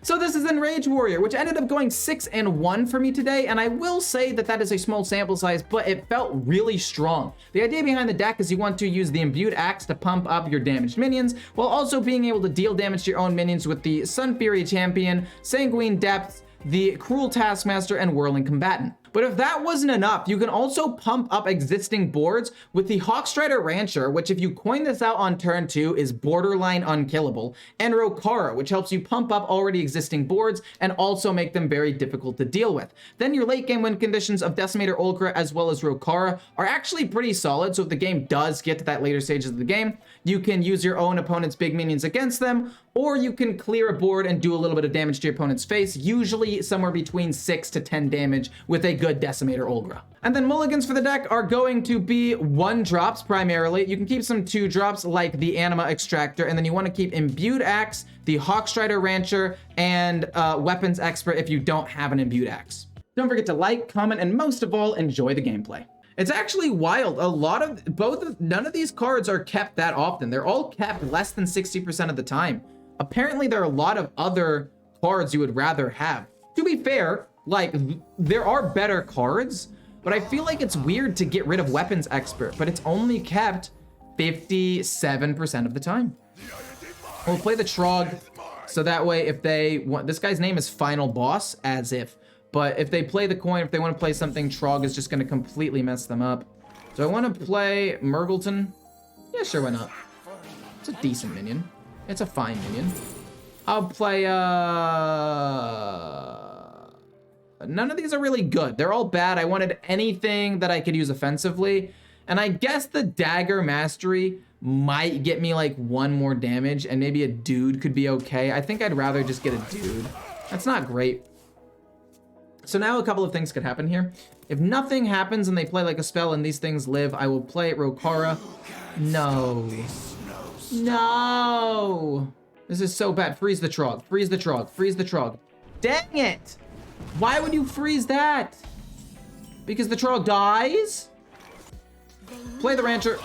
So this is Enrage Warrior, which ended up going 6-1 for me today, and I will say that that is a small sample size, but it felt really strong. The idea behind the deck is you want to use the Imbued Axe to pump up your damaged minions, while also being able to deal damage to your own minions with the Sun Fury Champion, Sanguine Depth, the Cruel Taskmaster, and Whirling Combatant. But if that wasn't enough, you can also pump up existing boards with the Hawkstrider Rancher, which if you coin this out on turn 2 is borderline unkillable, and Rokara, which helps you pump up already existing boards and also make them very difficult to deal with. Then your late game win conditions of Decimator Ulcra as well as Rokara are actually pretty solid, so if the game does get to that later stages of the game, you can use your own opponent's big minions against them, or you can clear a board and do a little bit of damage to your opponent's face, usually somewhere between 6 to 10 damage with a good Decimator Ulcra. And then mulligans for the deck are going to be 1-drops primarily. You can keep some 2-drops like the Anima Extractor, and then you want to keep Imbued Axe, the Hawkstrider Rancher, and Weapons Expert if you don't have an Imbued Axe. Don't forget to like, comment, and most of all, enjoy the gameplay. It's actually wild. None of these cards are kept that often. They're all kept less than 60% of the time. Apparently, there are a lot of other cards you would rather have. To be fair, like, there are better cards, but I feel like it's weird to get rid of Weapons Expert, but it's only kept 57% of the time. We'll play the Trog, so that way if they want, this guy's name is Final Boss, as if, but if they play the coin, if they want to play something, Trog is just going to completely mess them up. So I want to play Murgleton. Yeah, sure, why not? It's a decent minion. It's a fine minion. I'll play, none of these are really good. They're all bad. I wanted anything that I could use offensively. And I guess the Dagger Mastery might get me like 1 more damage, and maybe a dude could be okay. I think I'd rather just get a dude. That's not great. So now a couple of things could happen here. If nothing happens and they play like a spell and these things live, I will play Rokara. No. No. This is so bad. Freeze the Trog. Freeze the Trog. Freeze the Trog. Dang it. Why would you freeze that? Because the Trog dies? Play the Rancher.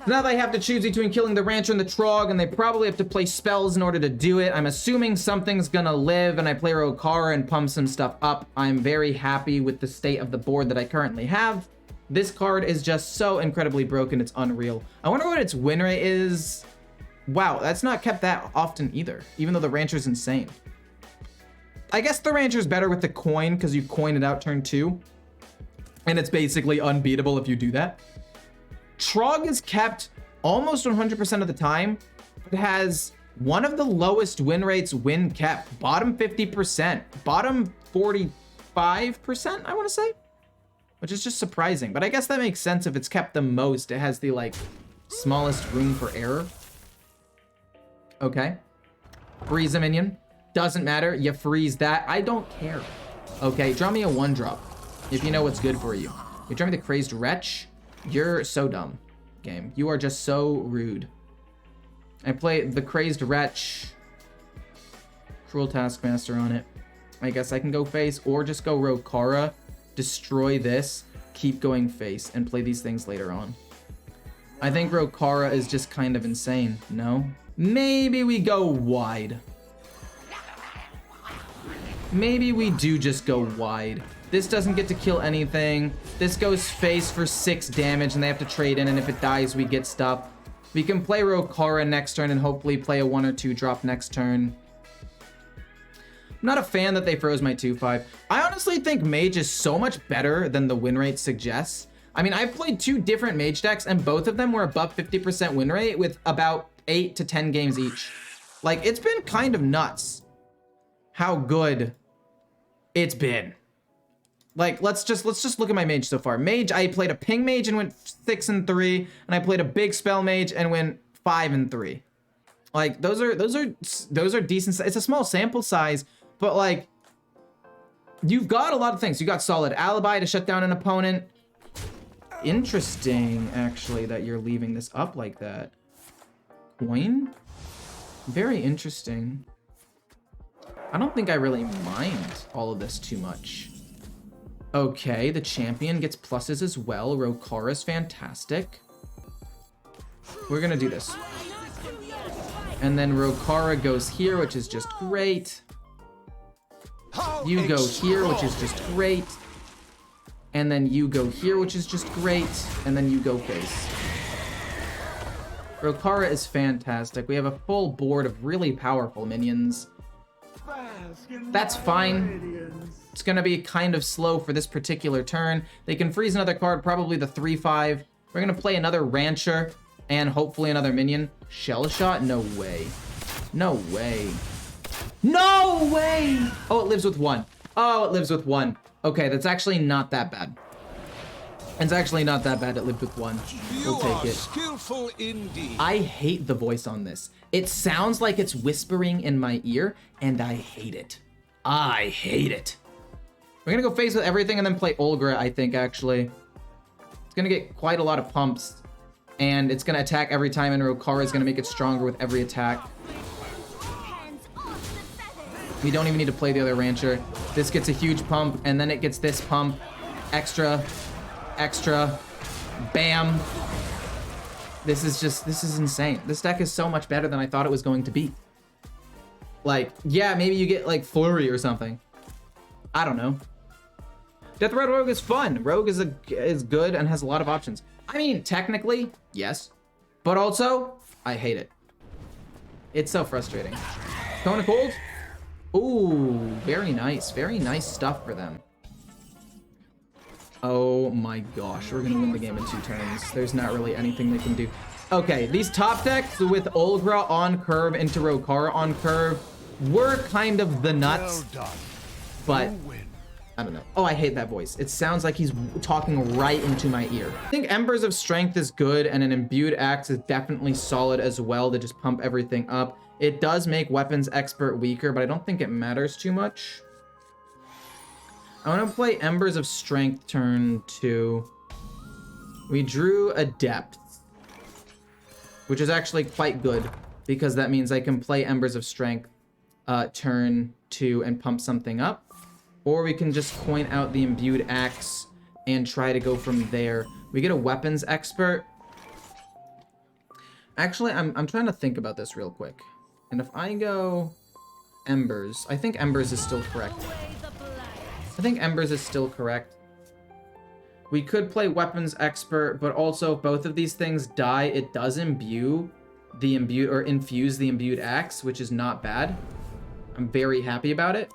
Now they have to choose between killing the Rancher and the Trog, and they probably have to play spells in order to do it. I'm assuming something's gonna live, and I play Rokara and pump some stuff up. I'm very happy with the state of the board that I currently have. This card is just so incredibly broken, it's unreal. I wonder what its win rate is. Wow, that's not kept that often either, even though the Rancher's insane. I guess the Rancher's better with the coin because you coin it out turn 2. And it's basically unbeatable if you do that. Trog is kept almost 100% of the time. It has one of the lowest win rates when kept. Bottom 50%. Bottom 45%, I want to say. Which is just surprising. But I guess that makes sense if it's kept the most. It has the, like, smallest room for error. Okay. Freeze a minion. Doesn't matter. You freeze that. I don't care. Okay, draw me a 1-drop. If you know what's good for you. You draw me the Crazed Wretch. You're so dumb, game. You are just so rude. I play the Crazed Wretch. Cruel Taskmaster on it. I guess I can go face or just go Rokara. Destroy this. Keep going face and play these things later on. I think Rokara is just kind of insane. No? Maybe we go wide. Maybe we do just go wide. This doesn't get to kill anything. This goes face for 6 damage and they have to trade in, and if it dies, we get stuff. We can play Rokara next turn and hopefully play a 1 or 2 drop next turn. I'm not a fan that they froze my 2/5. I honestly think Mage is so much better than the win rate suggests. I mean, I've played 2 different Mage decks and both of them were above 50% win rate with about 8 to 10 games each. Like, it's been kind of nuts how good it's been. Like, let's just look at my Mage so far. Mage, I played a Ping Mage and went 6-3, and I played a Big Spell Mage and went 5-3. Like, those are decent. It's a small sample size, but like, you've got a lot of things. You got solid Alibi to shut down an opponent. Interesting, actually, that you're leaving this up like that. Coin? Very interesting. I don't think I really mind all of this too much. Okay, the champion gets pluses as well. Rokara's fantastic. We're gonna do this. And then Rokara goes here, which is just great. You go here, which is just great. And then you go here, which is just great. And then you go face. Rokara is fantastic. We have a full board of really powerful minions. That's fine. It's gonna be kind of slow for this particular turn. They can freeze another card, probably the 3/5. We're gonna play another Rancher and hopefully another minion. Shell Shot? No way. No way. No way! Oh, it lives with 1. Oh, it lives with 1. Okay, that's actually not that bad. It's actually not that bad. It lived with 1. We'll take it. Skillful indeed. I hate the voice on this. It sounds like it's whispering in my ear, and I hate it. I hate it. We're gonna go face with everything and then play Olgra, I think, actually. It's gonna get quite a lot of pumps, and it's gonna attack every time, and Rokara is gonna make it stronger with every attack. We don't even need to play the other Rancher. This gets a huge pump, and then it gets this pump. Extra. Extra. Bam. This is insane. This deck is so much better than I thought it was going to be. Like, yeah, maybe you get like Flurry or something. I don't know. Death Red Rogue is fun. Rogue is good and has a lot of options. I mean, technically, yes. But also, I hate it. It's so frustrating. Cone of Cold? Ooh, very nice. Very nice stuff for them. Oh my gosh, we're gonna win the game in 2 turns. There's not really anything they can do. Okay, these top decks with Olgra on curve into Rokara on curve were kind of the nuts. But I don't know. Oh, I hate that voice. It sounds like he's talking right into my ear. I think Embers of Strength is good, and an Imbued Axe is definitely solid as well to just pump everything up. It does make Weapons Expert weaker, but I don't think it matters too much. I want to play Embers of Strength turn 2. We drew a Depth, which is actually quite good, because that means I can play Embers of Strength turn 2 and pump something up. Or we can just point out the Imbued Axe and try to go from there. We get a Weapons Expert. Actually, I'm trying to think about this real quick. And if I go Embers, I think Embers is still correct. I think Embers is still correct. We could play Weapons Expert, but also if both of these things die, it does imbue the Imbued, or infuse the Imbued Axe, which is not bad. I'm very happy about it.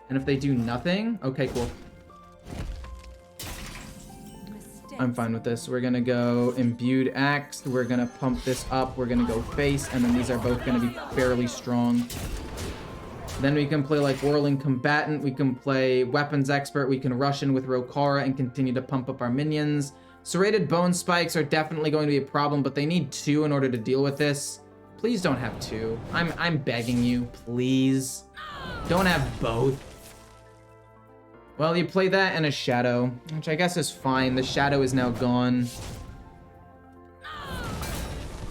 And if they do nothing, okay, cool. I'm fine with this. We're gonna go Imbued Axe. We're gonna pump this up. We're gonna go face, and then these are both gonna be fairly strong. Then we can play like Whirling Combatant. We can play Weapons Expert. We can rush in with Rokara and continue to pump up our minions. Serrated Bone Spikes are definitely going to be a problem, but they need 2 in order to deal with this. Please don't have 2. I'm begging you, please. Don't have both. Well, you play that and a Shadow, which I guess is fine. The Shadow is now gone.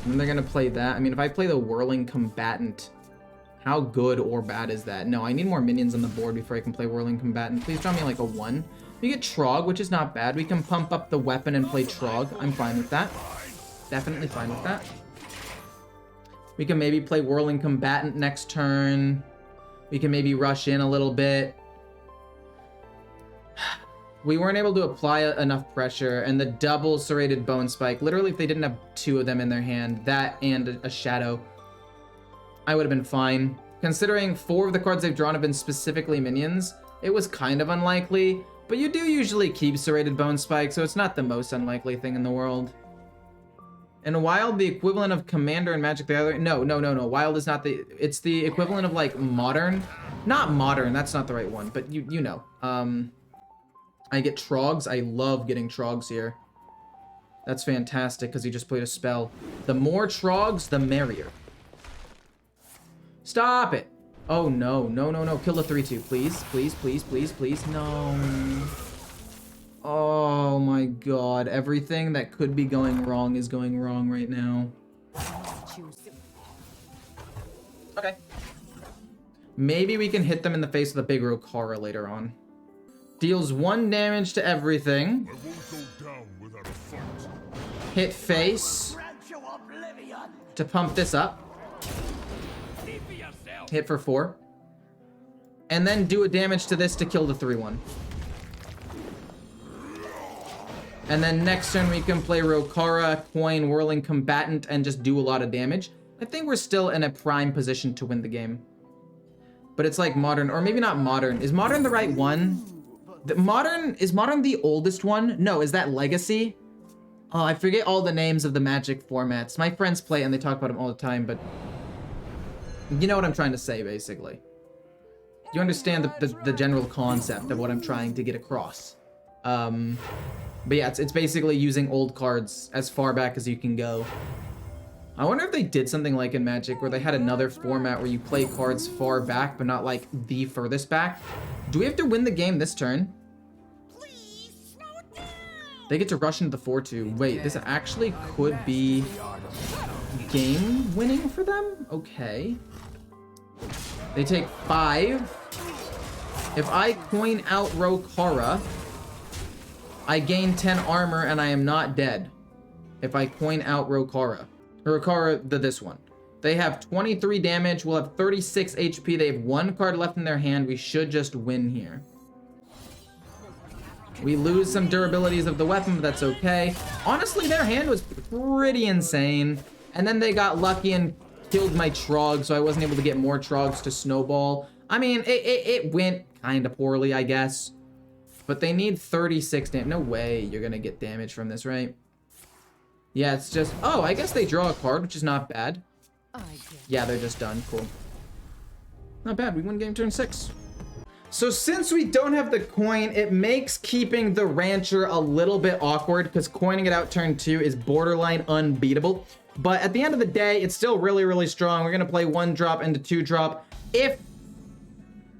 And then they're gonna play that. I mean, if I play the Whirling Combatant, how good or bad is that? No, I need more minions on the board before I can play Whirling Combatant. Please draw me like a 1. We get Trog, which is not bad. We can pump up the weapon and play Trog. I'm fine with that. Definitely fine with that. We can maybe play Whirling Combatant next turn. We can maybe rush in a little bit. We weren't able to apply enough pressure, and the double Serrated Bone Spike, literally if they didn't have 2 of them in their hand, that and a Shadow, I would have been fine. Considering 4 of the cards they've drawn have been specifically minions, it was kind of unlikely, but you do usually keep Serrated Bone Spike, so it's not the most unlikely thing in the world. And Wild, the equivalent of Commander and Magic the Gathering? No. Wild is not it's the equivalent of like Modern. Not Modern, that's not the right one, but you know. I get Trogs. I love getting Trogs here. That's fantastic because he just played a spell. The more Trogs, the merrier. Stop it. Oh, no. Kill the 3/2, please. Please. No. Oh my god. Everything that could be going wrong is going wrong right now. Okay. Maybe we can hit them in the face with a big Rokara later on. Deals 1 damage to everything. Hit face to pump this up. hit for 4. And then do a damage to this to kill the 3-1. And then next turn we can play Rokara, Coin, Whirling Combatant, and just do a lot of damage. I think we're still in a prime position to win the game. But it's like Modern, or maybe not Modern. Is Modern the right one? Is Modern the oldest one? No, is that Legacy? Oh, I forget all the names of the Magic formats. My friends play and they talk about them all the time, but you know what I'm trying to say, basically. You understand the general concept of what I'm trying to get across. But yeah, it's basically using old cards as far back as you can go. I wonder if they did something like in Magic where they had another format where you play cards far back, but not like the furthest back. Do we have to win the game this turn? They get to rush into the 4-2. Wait, this actually could be game winning for them? Okay. They take 5. If I coin out Rokara, I gain 10 armor and I am not dead. If I coin out Rokara. This one. They have 23 damage. We'll have 36 HP. They have 1 card left in their hand. We should just win here. We lose some durabilities of the weapon, but that's okay. Honestly, their hand was pretty insane. And then they got lucky and killed my Trog, so I wasn't able to get more Trogs to snowball. I mean, it went kind of poorly, I guess. But they need 36 damage. No way you're going to get damage from this, right? Yeah, it's just... Oh, I guess they draw a card, which is not bad. Yeah, they're just done. Cool. Not bad. We win game turn 6. So since we don't have the coin, it makes keeping the Rancher a little bit awkward because coining it out turn 2 is borderline unbeatable. But at the end of the day, it's still really, really strong. We're going to play 1 drop into 2 drop. If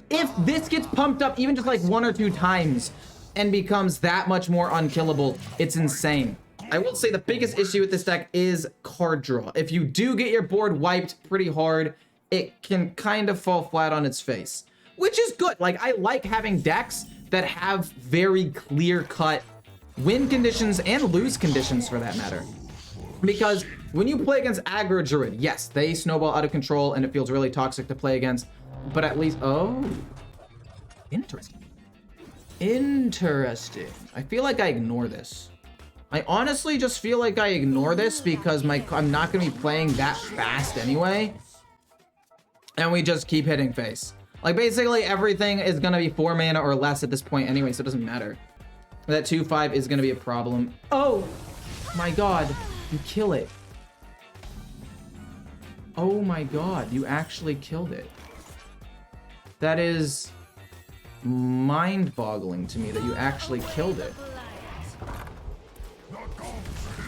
this gets pumped up even just like 1 or 2 times and becomes that much more unkillable, it's insane. I will say the biggest issue with this deck is card draw. If you do get your board wiped pretty hard, it can kind of fall flat on its face, which is good. Like, I like having decks that have very clear-cut win conditions and lose conditions for that matter. Because when you play against aggro Druid, yes, they snowball out of control and it feels really toxic to play against, but at least, oh, interesting. Interesting. I feel like I ignore this. I honestly just feel like I ignore this because I'm not going to be playing that fast anyway. And we just keep hitting face. Like, basically everything is going to be 4 mana or less at this point anyway, so it doesn't matter. That 2/5 is going to be a problem. Oh my god, you kill it. Oh my god, you actually killed it. That is mind-boggling to me that you actually killed it.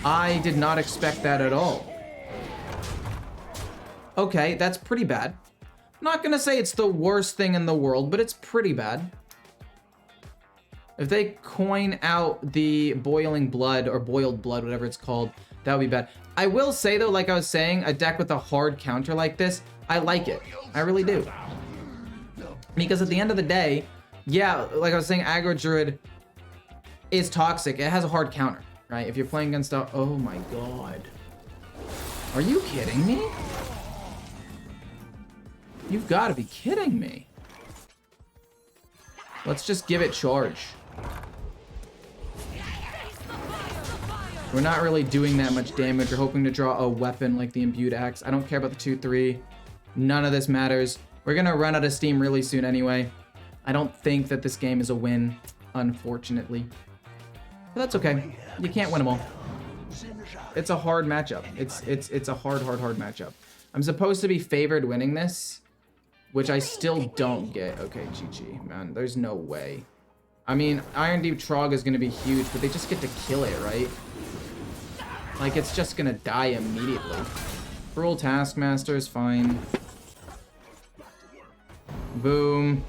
I did not expect that at all. Okay, that's pretty bad. I'm not gonna say it's the worst thing in the world, but it's pretty bad. If they coin out the boiling blood or boiled blood, whatever it's called, that would be bad. I will say though, like I was saying, a deck with a hard counter like this, I like it. I really do. Because at the end of the day, yeah, like I was saying, aggro Druid is toxic. It has a hard counter, right? If you're playing against a... Oh my god. Are you kidding me? You've got to be kidding me. Let's just give it charge. We're not really doing that much damage. We're hoping to draw a weapon like the Imbued Axe. I don't care about the 2/3. None of this matters. We're going to run out of steam really soon anyway. I don't think that this game is a win, unfortunately. But that's okay. You can't win them all. It's a hard matchup. It's a hard matchup. I'm supposed to be favored winning this, which I still don't get. Okay, GG, man. There's no way. I mean, Iron Deep Trog is going to be huge, but they just get to kill it, right? Like, it's just going to die immediately. Cruel Taskmaster is fine. Boom.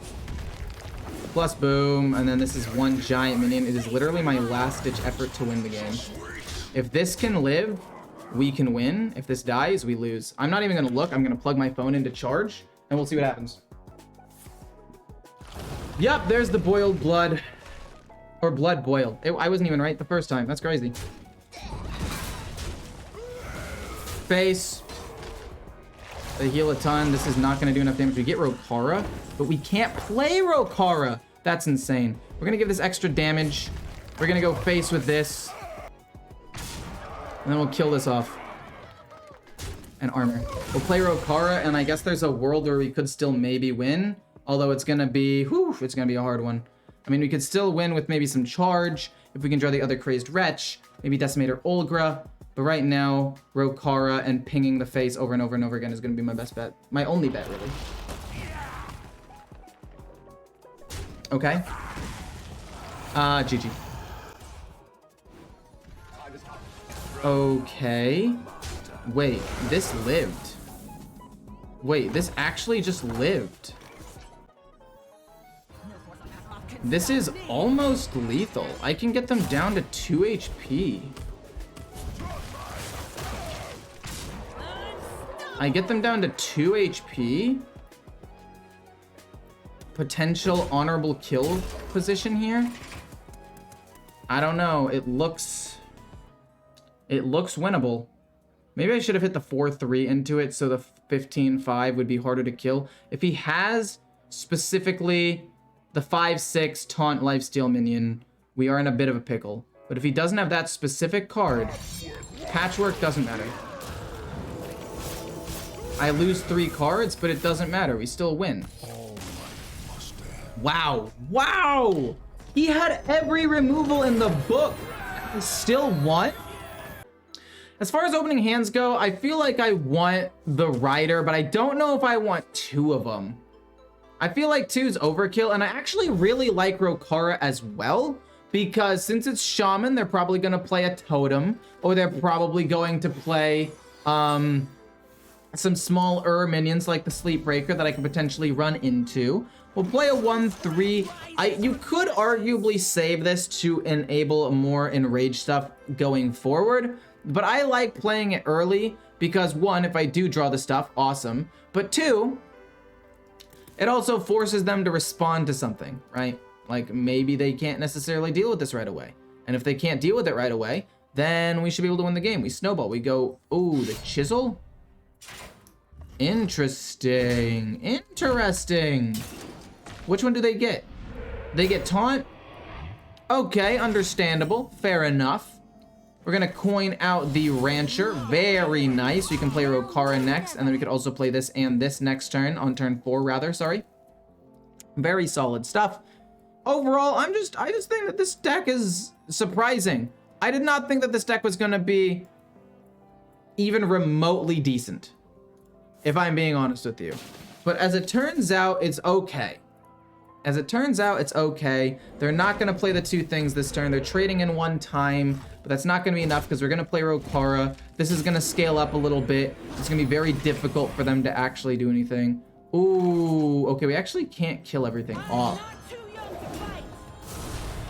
Plus boom. And then this is 1 giant minion. It is literally my last-ditch effort to win the game. If this can live, we can win. If this dies, we lose. I'm not even going to look. I'm going to plug my phone into charge, and we'll see what happens. Yep, there's the boiled blood. Or blood boiled. I wasn't even right the first time. That's crazy. Face. They heal a ton. This is not going to do enough damage. We get Rokara, but we can't play Rokara. That's insane. We're going to give this extra damage. We're going to go face with this. And then we'll kill this off. And armor. We'll play Rokara, and I guess there's a world where we could still maybe win. Although it's going to be, it's going to be a hard one. I mean, we could still win with maybe some charge. If we can draw the other Crazed Wretch. Maybe Decimator Olgra. But right now, Rokara and pinging the face over and over and over again is going to be my best bet. My only bet, really. Okay. GG. Okay. Wait, this lived. Wait, this actually just lived. This is almost lethal. I can get them down to 2 HP. I get them down to 2 HP. Potential honorable kill position here. I don't know. It looks winnable. Maybe I should have hit the 4-3 into it so the 15-5 would be harder to kill. If he has specifically the 5-6 taunt lifesteal minion, we are in a bit of a pickle. But if he doesn't have that specific card, patchwork doesn't matter. I lose 3 cards, but it doesn't matter. We still win. Wow. Wow! He had every removal in the book. And still won? As far as opening hands go, I feel like I want the Rider, but I don't know if I want 2 of them. I feel like 2's overkill, and I actually really like Rokara as well, because since it's Shaman, they're probably going to play a Totem, or they're probably going to play some small minions like the Sleepbreaker that I can potentially run into. We'll play a 1-3. You could arguably save this to enable more Enrage stuff going forward, but I like playing it early because 1, if I do draw the stuff, awesome, but 2, it also forces them to respond to something, right? Like maybe they can't necessarily deal with this right away. And if they can't deal with it right away, then we should be able to win the game. We snowball, we go, ooh, the Chisel? Interesting, interesting. Which one do they get? They get Taunt? Okay, understandable, fair enough. We're gonna coin out the Rancher, very nice. We can play Rokara next, and then we could also play this and this next turn, on turn 4 rather, sorry. Very solid stuff. Overall, I just think that this deck is surprising. I did not think that this deck was gonna be even remotely decent, if I'm being honest with you. But as it turns out, it's okay. As it turns out, it's okay. They're not gonna play the 2 things this turn. They're trading in 1 time, but that's not gonna be enough because we're gonna play Rokara. This is gonna scale up a little bit. It's gonna be very difficult for them to actually do anything. Ooh, okay, we actually can't kill everything off.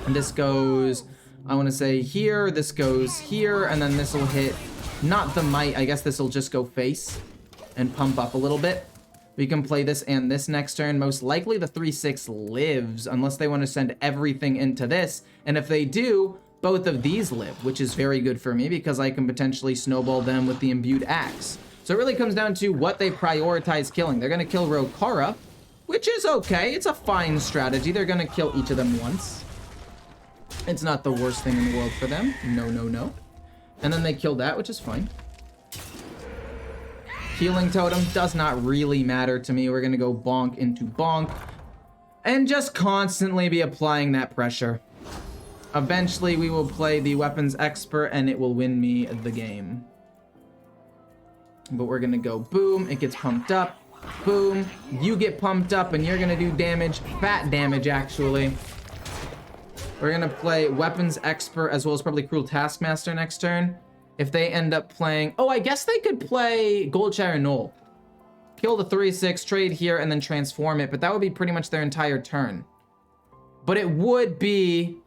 And this goes, I wanna say here, this goes here, and then this will hit, not the might, I guess this will just go face and pump up a little bit. We can play this and this next turn. Most likely the 3-6 lives unless they want to send everything into this. And if they do, both of these live, which is very good for me because I can potentially snowball them with the Imbued Axe. So it really comes down to what they prioritize killing. They're going to kill Rokara, which is okay. It's a fine strategy. They're going to kill each of them once. It's not the worst thing in the world for them. No, no, no. And then they kill that, which is fine. Healing Totem does not really matter to me. We're gonna go bonk into bonk and just constantly be applying that pressure. Eventually we will play the Weapons Expert and it will win me the game. But we're gonna go boom, it gets pumped up, boom, you get pumped up and you're gonna do damage, fat damage actually. We're gonna play Weapons Expert as well as probably Cruel Taskmaster next turn. If they end up playing... Oh, I guess they could play Goldshire Knoll. Kill the 3-6, trade here, and then transform it. But that would be pretty much their entire turn. But it would be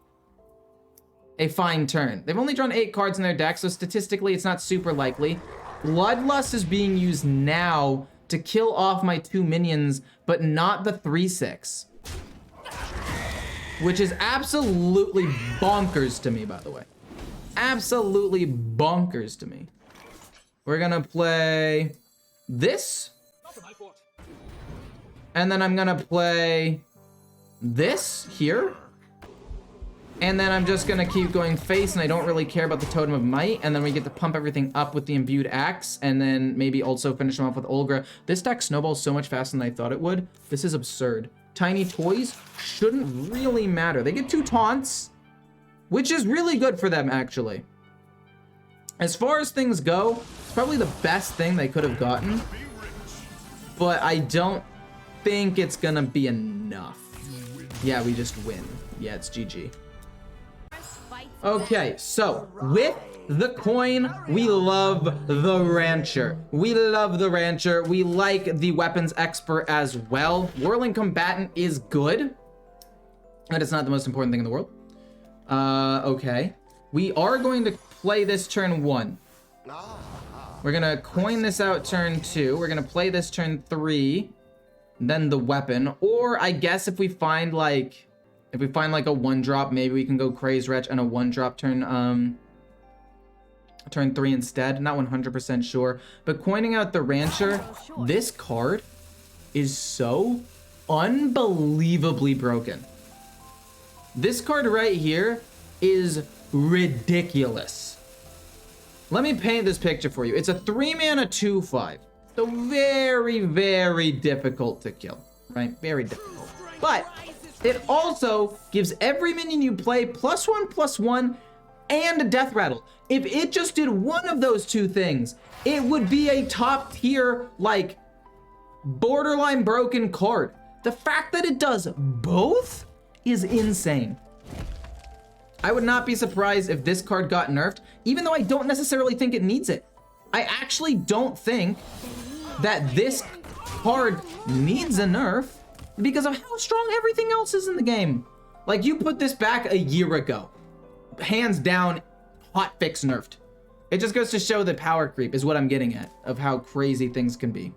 a fine turn. They've only drawn 8 cards in their deck, so statistically it's not super likely. Bloodlust is being used now to kill off my 2 minions, but not the 3-6. Which is absolutely bonkers to me, by the way. Absolutely bonkers to me. We're gonna play this. And then I'm gonna play this here. And then I'm just gonna keep going face, and I don't really care about the Totem of Might. And then we get to pump everything up with the Imbued Axe, and then maybe also finish them off with Olgra. This deck snowballs so much faster than I thought it would. This is absurd. Tiny toys shouldn't really matter. They get 2 taunts, which is really good for them, actually. As far as things go, it's probably the best thing they could have gotten. But I don't think it's gonna be enough. Yeah, we just win. Yeah, it's GG. Okay, so with the coin, we love the Rancher. We love the Rancher. We like the Weapons Expert as well. Whirling Combatant is good, but it's not the most important thing in the world. Okay. We are going to play this turn 1. We're gonna coin this out turn 2. We're gonna play this turn 3, then the weapon. Or I guess if we find like a 1-drop, maybe we can go Craze Wretch and a 1-drop turn 3 instead. Not 100% sure. But coining out the Rancher, this card is so unbelievably broken. This card right here is ridiculous. Let me paint this picture for you. It's a 3-mana 2/5. So very, very difficult to kill, right? Very difficult. But it also gives every minion you play +1/+1 and a death rattle. If it just did one of those 2 things, it would be a top tier, like, borderline broken card. The fact that it does both is insane. I would not be surprised if this card got nerfed, even though I don't necessarily think it needs it. I actually don't think that this card needs a nerf because of how strong everything else is in the game. Like, you put this back a year ago, hands down, hot fix nerfed. It just goes to show that power creep is what I'm getting at, of how crazy things can be.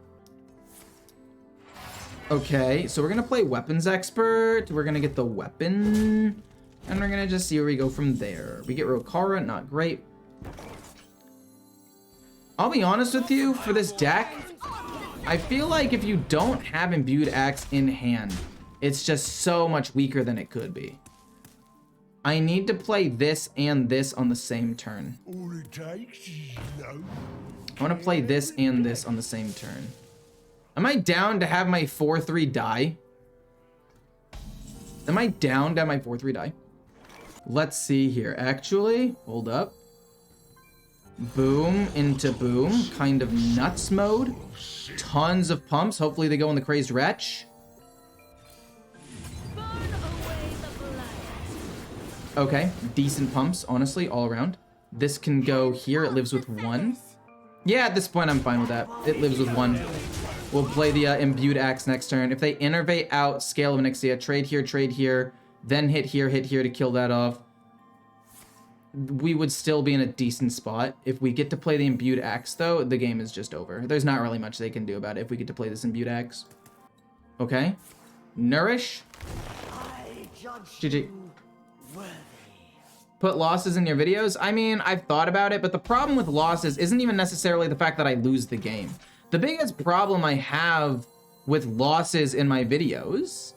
Okay, so we're gonna play Weapons Expert. We're gonna get the weapon, and we're gonna just see where we go from there. We get Rokara, not great. I'll be honest with you, for this deck, I feel like if you don't have Imbued Axe in hand, it's just so much weaker than it could be. I need to play this and this on the same turn. I want to play this and this on the same turn. Am I down to have my 4/3 die? Am I down to have my 4/3 die? Let's see here. Actually, hold up. Boom into boom. Kind of nuts mode. Tons of pumps. Hopefully they go in the Crazed Wretch. Okay, decent pumps, honestly, all around. This can go here. It lives with 1. Yeah, at this point, I'm fine with that. It lives with 1. We'll play the Imbued Axe next turn. If they innervate out Scale of Onyxia, trade here, then hit here to kill that off, we would still be in a decent spot. If we get to play the Imbued Axe, though, the game is just over. There's not really much they can do about it if we get to play this Imbued Axe. Okay. Nourish. GG. Put losses in your videos? I mean, I've thought about it, but the problem with losses isn't even necessarily the fact that I lose the game. The biggest problem I have with losses in my videos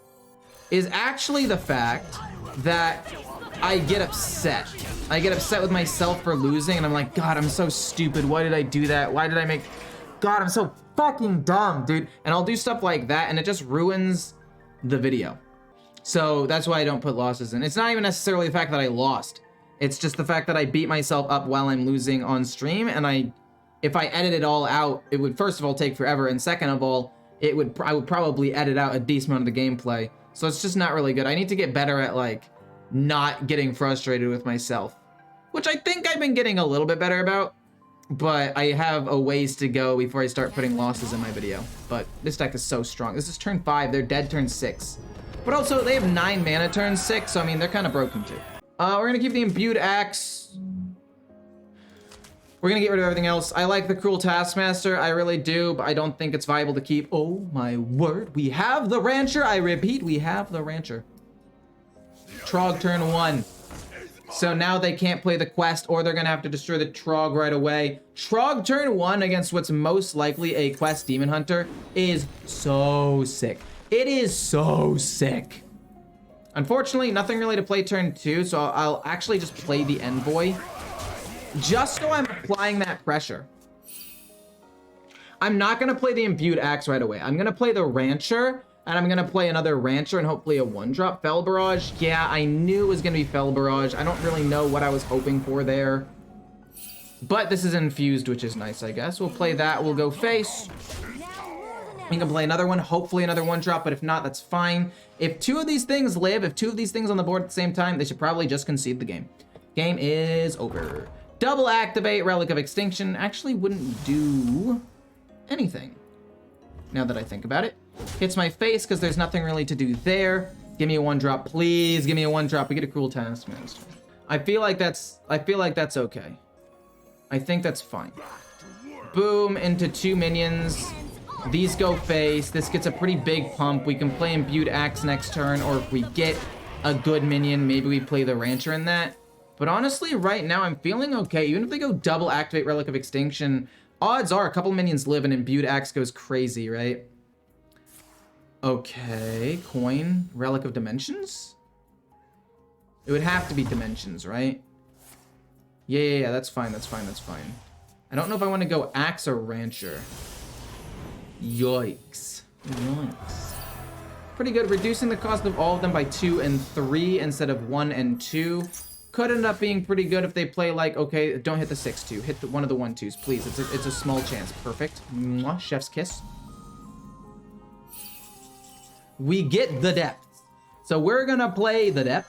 is actually the fact that I get upset. I get upset with myself for losing, and I'm like, God, I'm so stupid. Why did I do that? Why did I make... God, I'm so fucking dumb, dude. And I'll do stuff like that, and it just ruins the video. So that's why I don't put losses in. It's not even necessarily the fact that I lost. It's just the fact that I beat myself up while I'm losing on stream, and if I edit it all out, it would first of all take forever, and second of all, I would probably edit out a decent amount of the gameplay. So it's just not really good. I need to get better at, like, not getting frustrated with myself, which I think I've been getting a little bit better about, but I have a ways to go before I start putting losses in my video. But this deck is so strong. This is turn 5. They're dead turn 6. But also, they have 9 mana turn 6, so I mean, they're kind of broken too. We're gonna keep the Imbued Axe. We're gonna get rid of everything else. I like the Cruel Taskmaster, I really do, but I don't think it's viable to keep. Oh my word, we have the Rancher. I repeat, we have the Rancher. Trog turn 1. So now they can't play the quest, or they're gonna have to destroy the Trog right away. Trog turn 1 against what's most likely a quest Demon Hunter is so sick. It is so sick. Unfortunately, nothing really to play turn 2, so I'll actually just play the Envoy. Just so I'm applying that pressure. I'm not going to play the Imbued Axe right away. I'm going to play the Rancher, and I'm going to play another Rancher and hopefully a 1-drop Fel Barrage. Yeah, I knew it was going to be Fel Barrage. I don't really know what I was hoping for there. But this is infused, which is nice, I guess. We'll play that. We'll go face. We can play another one, hopefully another 1-drop, but if not, that's fine. If 2 of these things live, if 2 of these things on the board at the same time, they should probably just concede the game. Game is over. Double activate, Relic of Extinction. Actually wouldn't do anything, now that I think about it. Hits my face because there's nothing really to do there. Give me a 1-drop, please. Give me a 1-drop. We get a Cruel Taskmaster. I feel like that's okay. I think that's fine. Boom, into 2 minions. These go face. This gets a pretty big pump. We can play Imbued Axe next turn, or if we get a good minion, maybe we play the Rancher in that. But honestly, right now, I'm feeling okay. Even if they go double activate Relic of Extinction, odds are a couple minions live and Imbued Axe goes crazy, right? Okay, coin, Relic of Dimensions? It would have to be Dimensions, right? Yeah, that's fine, that's fine. I don't know if I want to go Axe or Rancher. Yikes. Pretty good, reducing the cost of all of them by 2 and 3 instead of 1 and 2. Could end up being pretty good if they play like, okay, don't hit the 6-2. Hit one of the 1-2s, please. It's a small chance. Perfect. Mwah, chef's kiss. We get the depth. So we're gonna play the depth.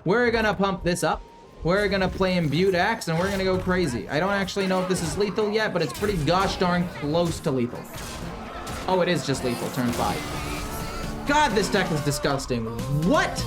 We're gonna pump this up. We're gonna play Imbued Axe, and we're gonna go crazy. I don't actually know if this is lethal yet, but it's pretty gosh darn close to lethal. Oh, it is just lethal, turn 5. God, this deck is disgusting. What?